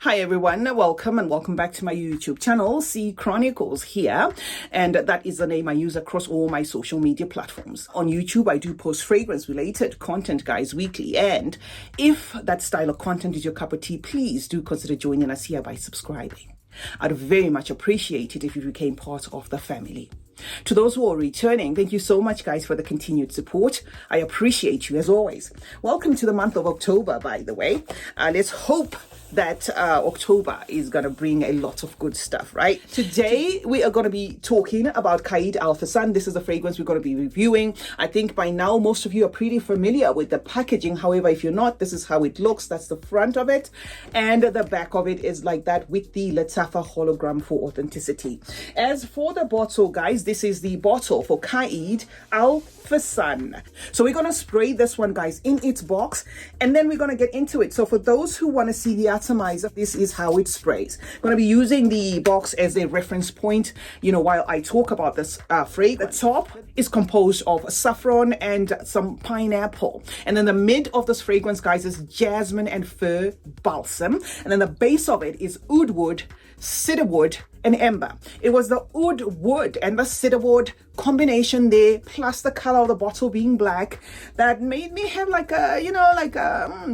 Hi everyone, welcome back to my YouTube channel. CeeChronicles here, and that is the name I use across all my social media platforms. On YouTube, I do post fragrance related content, guys, weekly, and if that style of content is your cup of tea, please do consider joining us here by subscribing. I'd very much appreciate it if you became part of the family. To those who are returning, thank you so much, guys, for the continued support. I appreciate you as always. Welcome to the month of October, by the way. Let's hope that October is going to bring a lot of good stuff, right? Today, we are going to be talking about Qaed Fursan. This is the fragrance we're going to be reviewing. I think by now, most of you are pretty familiar with the packaging. However, if you're not, this is how it looks. That's the front of it. And the back of it is like that with the Lattafa hologram for authenticity. As for the bottle, guys, this is the bottle for Qaed Fursan. So we're going to spray this one, guys, in its box, and then we're going to get into it. So for those who want to see the atomizer, this is how it sprays. I'm going to be using the box as a reference point, while I talk about this fragrance. The top is composed of saffron and some pineapple. And then the mid of this fragrance, guys, is jasmine and fir balsam. And then the base of it is oud wood, cedarwood, and amber. It was the oud wood and the cedarwood combination there, plus the color of the bottle being black, that made me have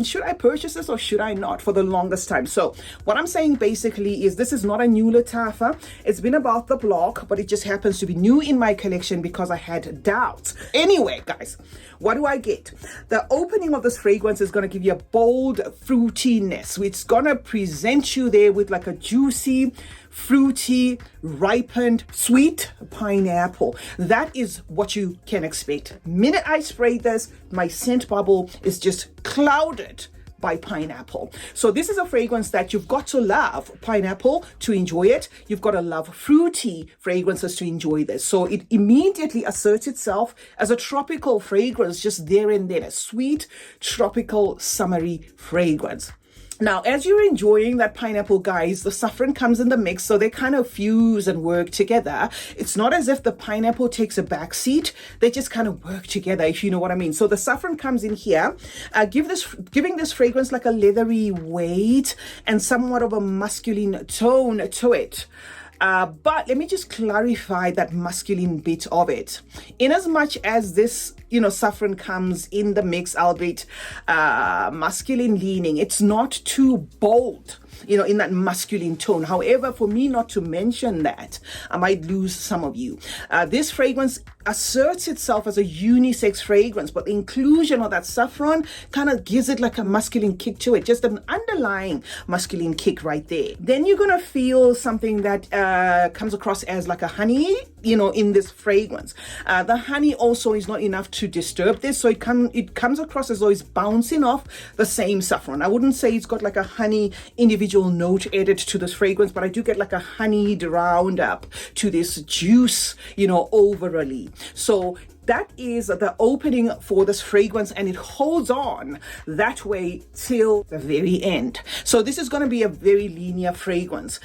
should I purchase this or should I not, for the longest time. So what I'm saying basically is this is not a new Lattafa. It's been about the block, but it just happens to be new in my collection because I had doubts. Anyway, guys, what do I get? The opening of this fragrance is going to give you a bold fruitiness. It's going to present you there with like a juicy, fruity, ripened, sweet pineapple. That is what you can expect. Minute I spray this, my scent bubble is just clouded by pineapple. So this is a fragrance that you've got to love pineapple to enjoy it. You've got to love fruity fragrances to enjoy this. So it immediately asserts itself as a tropical fragrance just there and then, a sweet, tropical, summery fragrance. Now, as you're enjoying that pineapple, guys, the saffron comes in the mix, so they kind of fuse and work together. It's not as if the pineapple takes a back seat. They just kind of work together, if you know what I mean. So the saffron comes in here, giving this fragrance like a leathery weight and somewhat of a masculine tone to it. But let me just clarify that masculine bit of it. In as much as this, saffron comes in the mix, albeit masculine leaning, it's not too bold, in that masculine tone. However, for me not to mention that, I might lose some of you. This fragrance asserts itself as a unisex fragrance, but the inclusion of that saffron kind of gives it like a masculine kick to it, just an underlying masculine kick right there. Then you're going to feel something that comes across as like a honey, in this fragrance. The honey also is not enough to disturb this, so it comes across as though it's bouncing off the same saffron. I wouldn't say it's got like a honey individual note added to this fragrance, but I do get like a honeyed roundup to this juice, overally. So that is the opening for this fragrance, and it holds on that way till the very end. So this is going to be a very linear fragrance.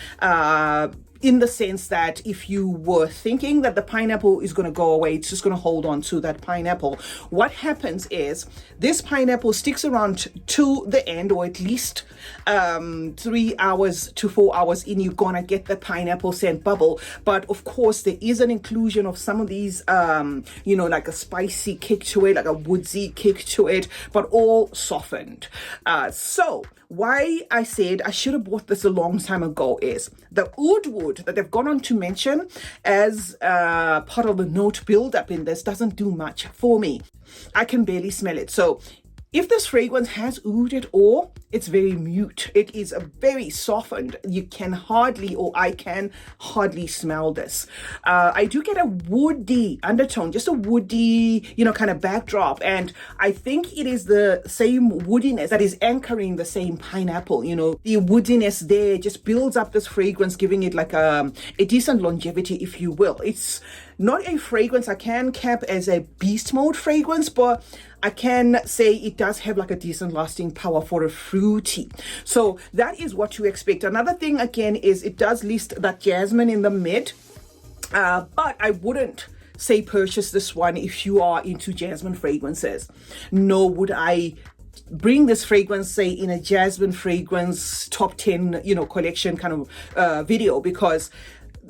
In the sense that if you were thinking that the pineapple is going to go away, it's just going to hold on to that pineapple. What happens is this pineapple sticks around to the end, or at least 3 hours to 4 hours in, you're going to get the pineapple scent bubble. But of course, there is an inclusion of some of these, like a spicy kick to it, like a woodsy kick to it, but all softened. So why I said I should have bought this a long time ago is the oud wood that they've gone on to mention as part of the note build-up in this doesn't do much for me. I can barely smell it. So if this fragrance has oud at all, it's very mute. It is a very softened. I can hardly smell this. I do get a woody undertone, just a woody, kind of backdrop. And I think it is the same woodiness that is anchoring the same pineapple. The woodiness there just builds up this fragrance, giving it like a decent longevity, if you will. It's not a fragrance I can cap as a beast mode fragrance, but I can say it does have like a decent lasting power for a fruity. So that is what you expect. Another thing again is it does list that jasmine in the mid, but I wouldn't say purchase this one if you are into jasmine fragrances. Nor would I bring this fragrance, say, in a jasmine fragrance top 10, collection kind of video, because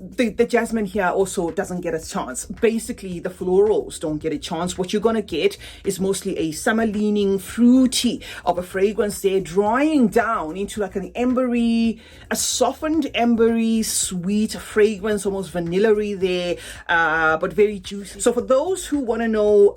the jasmine here also doesn't get a chance. Basically, the florals don't get a chance. What you're going to get is mostly a summer leaning fruity of a fragrance there, drying down into like an ambery, a softened ambery, sweet fragrance, almost vanilla-y there, but very juicy. So for those who want to know,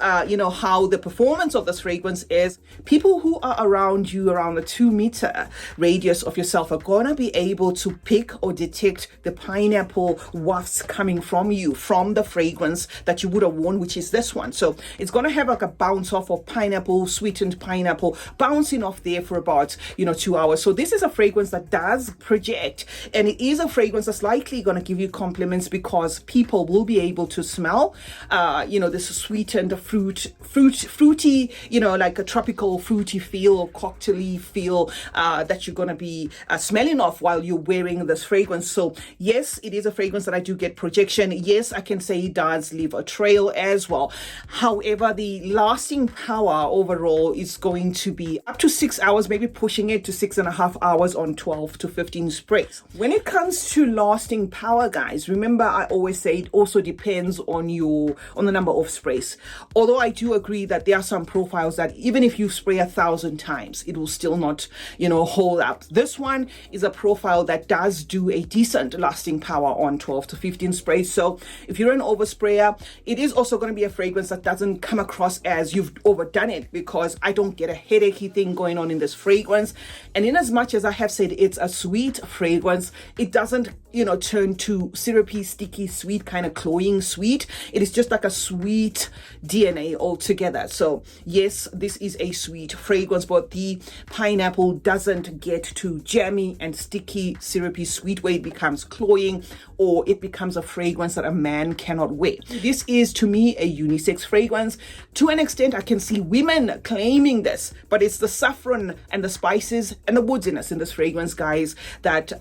how the performance of this fragrance is, people who are around you, around the 2-meter radius of yourself, are going to be able to pick or detect the pineapple wafts coming from you, from the fragrance that you would have worn, which is this one. So it's going to have like a bounce off of pineapple, sweetened pineapple, bouncing off there for about 2 hours. So this is a fragrance that does project, and it is a fragrance that's likely going to give you compliments, because people will be able to smell this sweetened fruity, like a tropical fruity feel or cocktaily feel that you're going to be smelling off while you're wearing this fragrance. So yes, it is a fragrance that I do get projection. Yes, I can say it does leave a trail as well. However, the lasting power overall is going to be up to 6 hours, maybe pushing it to 6.5 hours on 12 to 15 sprays. When it comes to lasting power, guys, remember I always say it also depends on the number of sprays. Although I do agree that there are some profiles that even if you spray 1,000 times, it will still not, hold up. This one is a profile that does do a decent lasting power on 12 to 15 sprays. So if you're an oversprayer, it is also going to be a fragrance that doesn't come across as you've overdone it, because I don't get a headachy thing going on in this fragrance. And in as much as I have said it's a sweet fragrance, it doesn't turn to syrupy, sticky, sweet, kind of cloying sweet. It is just like a sweet DNA altogether. So yes, this is a sweet fragrance, but the pineapple doesn't get to jammy and sticky, syrupy, sweet where it becomes cloying, or it becomes a fragrance that a man cannot wear. This is, to me, a unisex fragrance. To an extent, I can see women claiming this, but it's the saffron and the spices and the woodiness in this fragrance, guys, that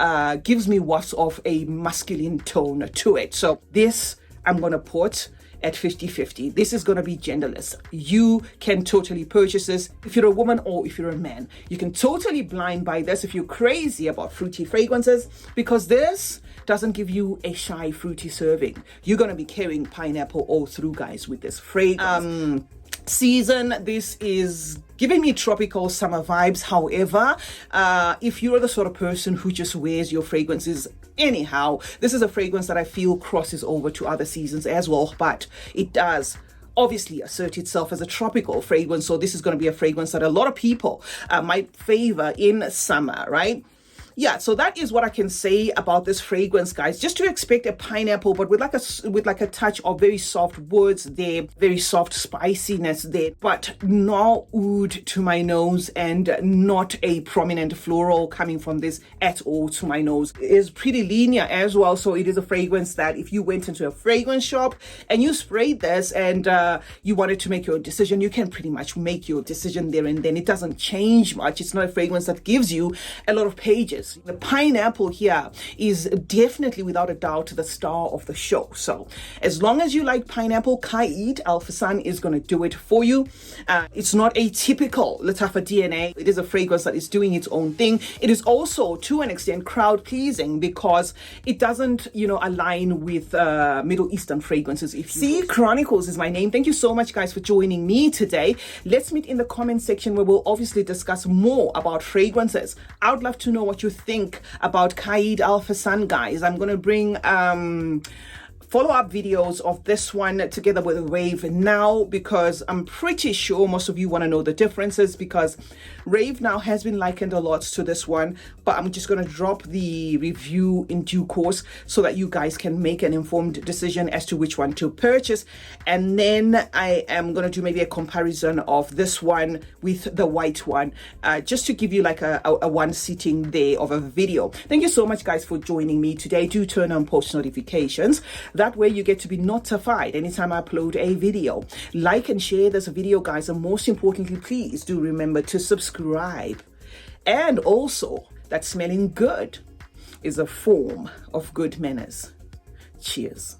gives me wafts of a masculine tone to it. So this I'm going to put at 50-50. This is going to be genderless. You can totally purchase this if you're a woman or if you're a man. You can totally blind buy this if you're crazy about fruity fragrances, because this doesn't give you a shy fruity serving. You're going to be carrying pineapple all through, guys, with this fragrance. Season, this is giving me tropical summer vibes. However, if you're the sort of person who just wears your fragrances anyhow, this is a fragrance that I feel crosses over to other seasons as well, but it does obviously assert itself as a tropical fragrance. So this is going to be a fragrance that a lot of people might favor in summer, right? Yeah, so that is what I can say about this fragrance, guys. Just to expect a pineapple, but with like a touch of very soft woods there, very soft spiciness there, but no oud to my nose, and not a prominent floral coming from this at all to my nose. It is pretty linear as well. So it is a fragrance that if you went into a fragrance shop and you sprayed this and you wanted to make your decision, you can pretty much make your decision there and then. It doesn't change much. It's not a fragrance that gives you a lot of pages. The pineapple here is definitely, without a doubt, the star of the show. So as long as you like pineapple, Qaed Fursan is going to do it for you. It's not a typical Lattafa DNA. It is a fragrance that is doing its own thing. It is also, to an extent, crowd pleasing, because it doesn't, align with Middle Eastern fragrances. If you CeeChronicles is my name. Thank you so much, guys, for joining me today. Let's meet in the comment section, where we'll obviously discuss more about fragrances. I would love to know what you think about Qaed Fursan, guys. I'm going to bring follow-up videos of this one together with Rave now, because I'm pretty sure most of you want to know the differences, because Rave now has been likened a lot to this one, but I'm just going to drop the review in due course so that you guys can make an informed decision as to which one to purchase. And then I am going to do maybe a comparison of this one with the white one, just to give you like a one sitting there of a video. Thank you so much, guys, for joining me today. Do turn on post notifications. That way you get to be notified anytime I upload a video. Like and share this video, guys, and most importantly, please do remember to subscribe. And also, that smelling good is a form of good manners. Cheers.